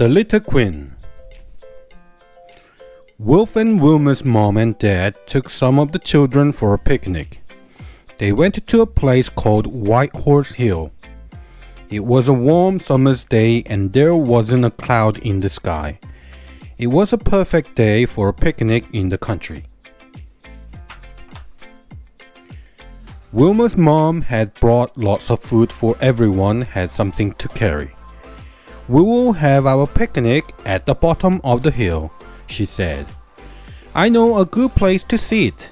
The Little Queen. Wolf and Wilma's mom and dad took some of the children for a picnic. They went to a place called White Horse Hill. It was a warm summer's day and there wasn't a cloud in the sky. It was a perfect day for a picnic in the country. Wilma's mom had brought lots of food for everyone had something to carry. We will have our picnic at the bottom of the hill, she said. I know a good place to sit.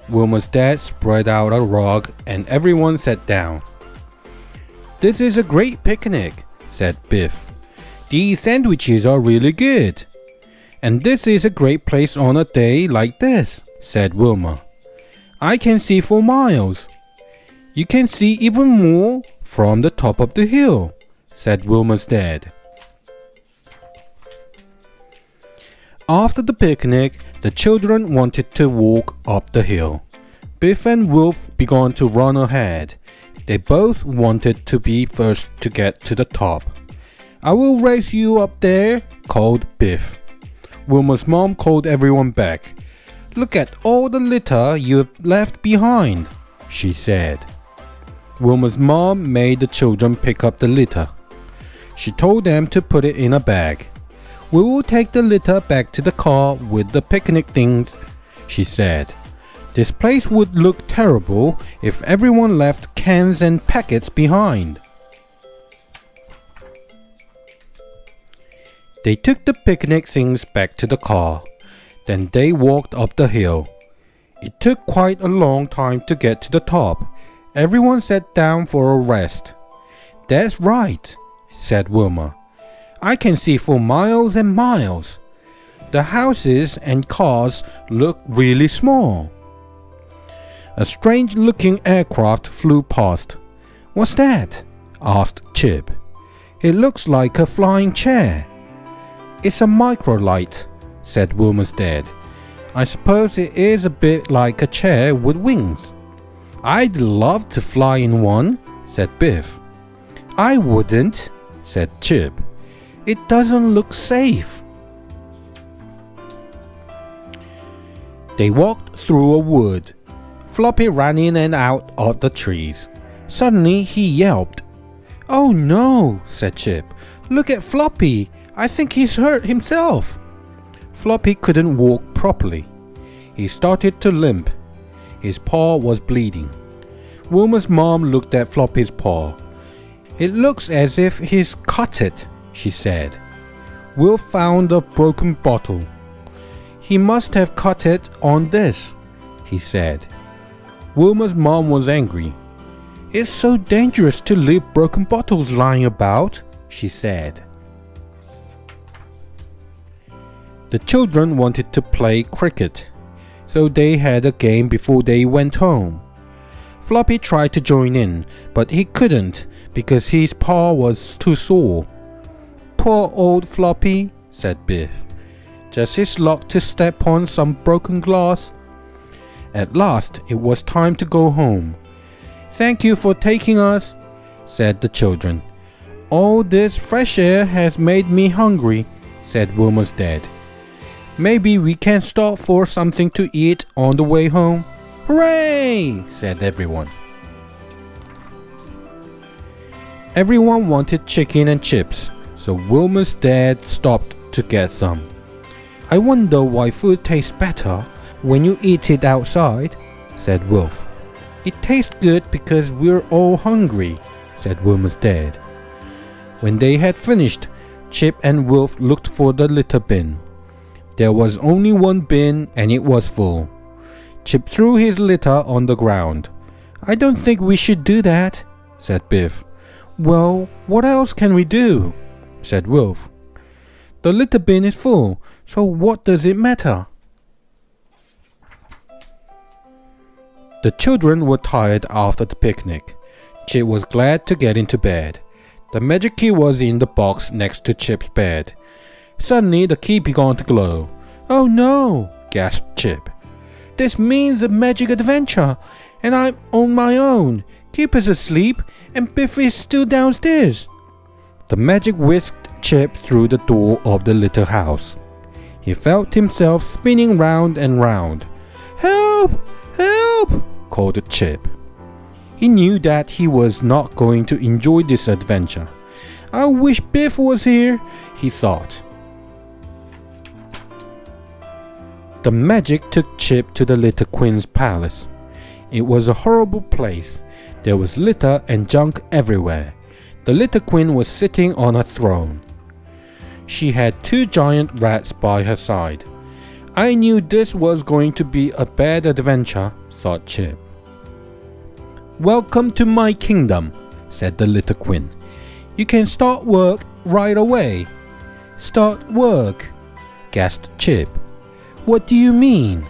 Wilma's dad spread out a rug and everyone sat down. This is a great picnic, said Biff. These sandwiches are really good. And this is a great place on a day like this, said Wilma. I can see for miles. You can see even more from the top of the hill, said Wilma's dad. After the picnic, the children wanted to walk up the hill. Biff and Wolf began to run ahead. They both wanted to be first to get to the top. I will race you up there, called Biff. Wilma's mom called everyone back. Look at all the litter you've left behind, she said. Wilma's mom made the children pick up the litter. She told them to put it in a bag. We will take the litter back to the car with the picnic things, she said. This place would look terrible if everyone left cans and packets behind. They took the picnic things back to the car. Then they walked up the hill. It took quite a long time to get to the top. Everyone sat down for a rest. That's right, said Wilma. I can see for miles and miles. The houses and cars look really small. A strange-looking aircraft flew past. What's that? Asked Chip. It looks like a flying chair. It's a microlight, said Wilma's dad. I suppose it is a bit like a chair with wings. I'd love to fly in one, said Biff. I wouldn't, said Chip. It doesn't look safe. They walked through a wood. Floppy ran in and out of the trees. Suddenly he yelped. Oh no, said Chip. Look at Floppy. I think he's hurt himself. Floppy couldn't walk properly. He started to limp. His paw was bleeding. Wilma's mom looked at Floppy's paw. It looks as if he's cut it, she said. Will found a broken bottle. He must have cut it on this, he said. Wilma's mom was angry. It's so dangerous to leave broken bottles lying about, she said. The children wanted to play cricket, so they had a game before they went home. Floppy tried to join in, but he couldn't because his paw was too sore. Poor old Floppy, said Biff. Just his luck to step on some broken glass. At last, it was time to go home. Thank you for taking us, said the children. All this fresh air has made me hungry, said Wilma's dad. Maybe we can stop for something to eat on the way home. Hooray! Said everyone. Everyone wanted chicken and chips, so Wilma's dad stopped to get some. I wonder why food tastes better when you eat it outside, said Wolf. It tastes good because we're all hungry, said Wilma's dad. When they had finished, Chip and Wolf looked for the litter bin. There was only one bin and it was full. Chip threw his litter on the ground. I don't think we should do that, said Biff. Well, what else can we do? Said Wolf. The litter bin is full, so what does it matter? The children were tired after the picnic. Chip was glad to get into bed. The magic key was in the box next to Chip's bed. Suddenly the key began to glow. Oh no, gasped Chip. This means a magic adventure, and I'm on my own. Kip is asleep, and Biff is still downstairs. The magic whisked Chip through the door of the little house. He felt himself spinning round and round. "Help! Help!" called Chip. He knew that he was not going to enjoy this adventure. "I wish Biff was here," he thought. The magic took Chip to the Little Queen's palace. It was a horrible place. There was litter and junk everywhere. The Little Queen was sitting on a throne. She had 2 giant rats by her side. "I knew this was going to be a bad adventure," thought Chip. "Welcome to my kingdom," said the Little Queen. "You can start work right away." "Start work?" gasped Chip. "What do you mean?"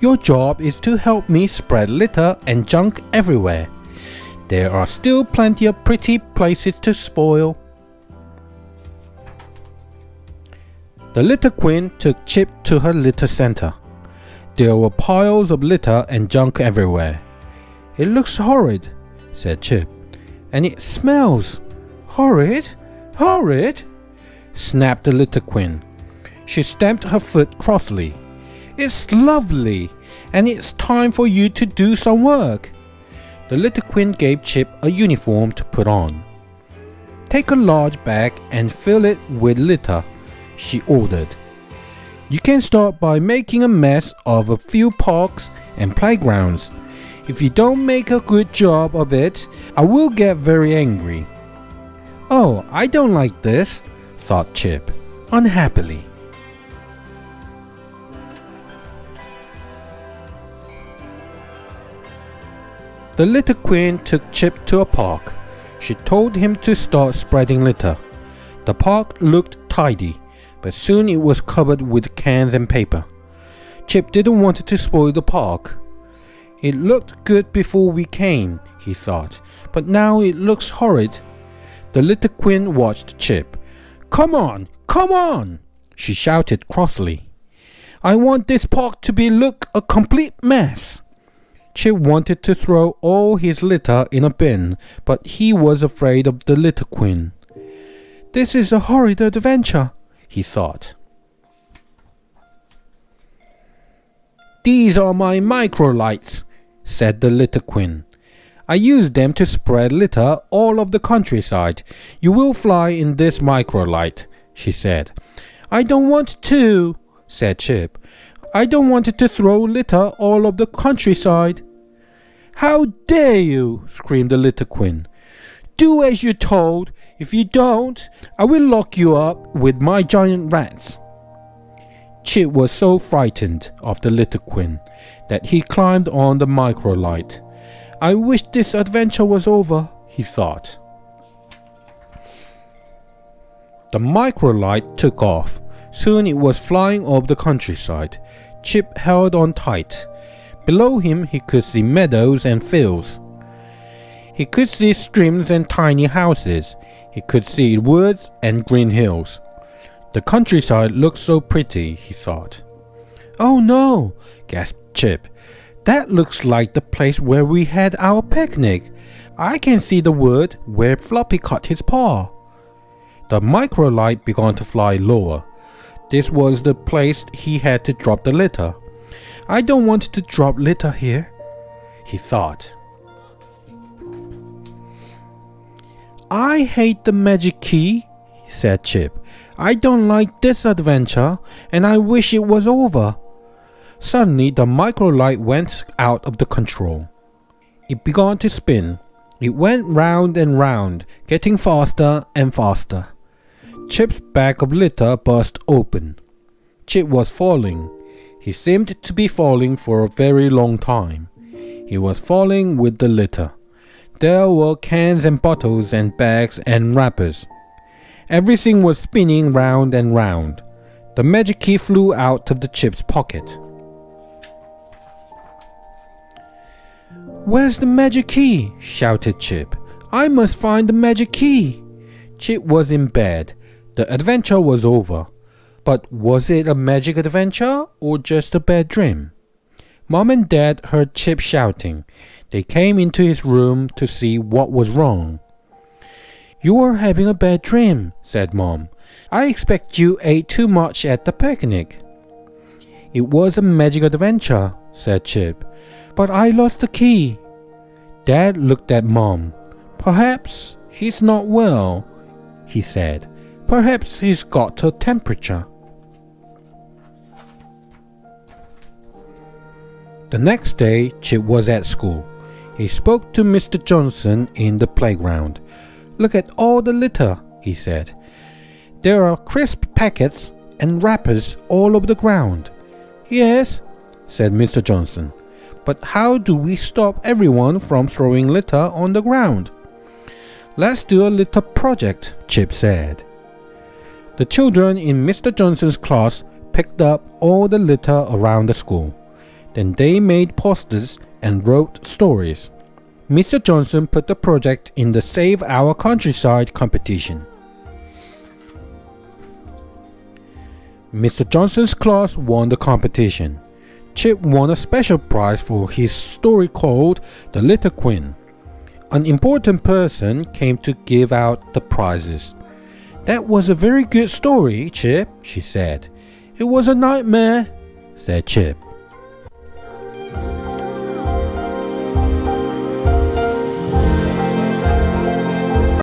"Your job is to help me spread litter and junk everywhere. There are still plenty of pretty places to spoil." The Little Queen took Chip to her litter center. There were piles of litter and junk everywhere. "It looks horrid," said Chip. "And it smells." "Horrid? Horrid?" snapped the Little Queen. She stamped her foot crossly. "It's lovely, and it's time for you to do some work." The Little Queen gave Chip a uniform to put on. "Take a large bag and fill it with litter," she ordered. "You can start by making a mess of a few parks and playgrounds. If you don't make a good job of it, I will get very angry." "Oh, I don't like this," thought Chip, unhappily. The Little Queen took Chip to a park. She told him to start spreading litter. The park looked tidy, but soon it was covered with cans and paper. Chip didn't want to spoil the park. "It looked good before we came," he thought, "but now it looks horrid." The Little Queen watched Chip. "Come on, come on!" she shouted crossly. "I want this park to look a complete mess." Chip wanted to throw all his litter in a bin, but he was afraid of the Little Queen. "This is a horrid adventure," he thought. "These are my microlights," said the Little Queen. "I use them to spread litter all over the countryside. You will fly in this microlight," she said. "I don't want to," said Chip. "I don't want to throw litter all over the countryside." "How dare you!" screamed the Little Queen. "Do as you're told. If you don't, I will lock you up with my giant rats." Chip was so frightened of the Little Queen that he climbed on the microlight. "I wish this adventure was over," he thought. The microlight took off. Soon it was flying over the countryside. Chip held on tight. Below him he could see meadows and fields. He could see streams and tiny houses. He could see woods and green hills. The countryside looked so pretty, he thought. "Oh no," gasped Chip. "That looks like the place where we had our picnic. I can see the wood where Floppy cut his paw." The microlight began to fly lower. This was the place he had to drop the litter. "I don't want to drop litter here," he thought. "I hate the magic key," said Chip. "I don't like this adventure, and I wish it was over." Suddenly, the microlight went out of the control. It began to spin. It went round and round, getting faster and faster. Chip's bag of litter burst open. Chip was falling. He seemed to be falling for a very long time. He was falling with the litter. There were cans and bottles and bags and wrappers. Everything was spinning round and round. The magic key flew out of the Chip's pocket. "Where's the magic key?" shouted Chip. "I must find the magic key." Chip was in bed. The adventure was over. But was it a magic adventure or just a bad dream? Mom and Dad heard Chip shouting. They came into his room to see what was wrong. You are having a bad dream, said Mom. I expect you ate too much at the picnic. It was a magic adventure, said Chip. But I lost the key. Dad looked at Mom. Perhaps he's not well, he said. Perhaps he's got a temperature. The next day, Chip was at school. He spoke to Mr. Johnson in the playground. Look at all the litter, he said. There are crisp packets and wrappers all over the ground. Yes, said Mr. Johnson. But how do we stop everyone from throwing litter on the ground? Let's do a litter project, Chip said. The children in Mr. Johnson's class picked up all the litter around the school. Then they made posters and wrote stories. Mr. Johnson put the project in the Save Our Countryside competition. Mr. Johnson's class won the competition. Chip won a special prize for his story called The Litter Queen. An important person came to give out the prizes. That was a very good story, Chip, she said. It was a nightmare, said Chip.